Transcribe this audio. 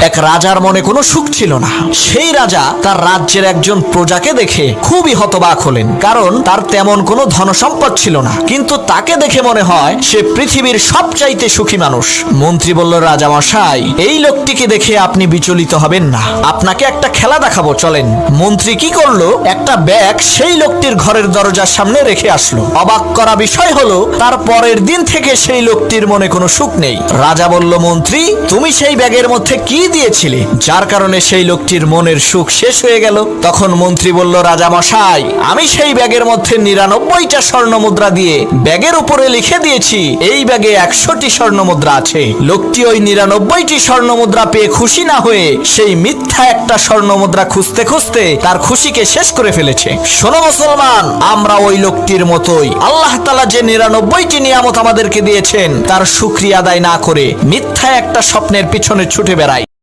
এক রাজার মনে কোনো সুখ ছিল না। সেই রাজা তার রাজ্যের একজন প্রজাকে দেখে খুবই হতবাক হলেন, কারণ তার তেমন কোনো ধনসম্পদ ছিল না, কিন্তু তাকে দেখে মনে হয় সে পৃথিবীর সবচাইতে সুখী মানুষ। মন্ত্রী বলল, রাজা মশাই, এই লোকটিকে দেখে আপনি বিচলিত হবেন না, আপনাকে একটা খেলা দেখাবো, চলেন। মন্ত্রী কি করলো, একটা ব্যাগ সেই লোকটির ঘরের দরজার সামনে রেখে আসলো। অবাক করা বিষয় হলো, তার পরের দিন থেকে সেই লোকটির মনে কোনো সুখ নেই। রাজা বলল, মন্ত্রী, তুমি সেই ব্যাগের মধ্যে কি দিয়েছিলে যার কারণে সেই লোকটির মনের সুখ শেষ হয়ে গেল? তখন মন্ত্রী বলল, রাজা মশাই, আমি সেই ব্যাগের মধ্যে 99টা স্বর্ণ মুদ্রা দিয়ে ব্যাগের উপরে লিখে দিয়েছি এই ব্যাগে 100টি স্বর্ণ মুদ্রা আছে। লোকটি ওই 99টি স্বর্ণ মুদ্রা পেয়ে খুশি না হয়ে সেই মিথ্যা একটা স্বর্ণ মুদ্রা খুঁজতে খুঁজতে তার খুশিকে শেষ করে ফেলেছে। শোনো মুসলমান, আমরা ওই লোকটির মতোই আল্লাহ তাআলা যে 99টি নিয়ামত আমাদেরকে দিয়েছেন তার শুকরিয়া আদায় না করে মিথ্যা একটা স্বপ্নের পিছনে ছুটে বেড়াই।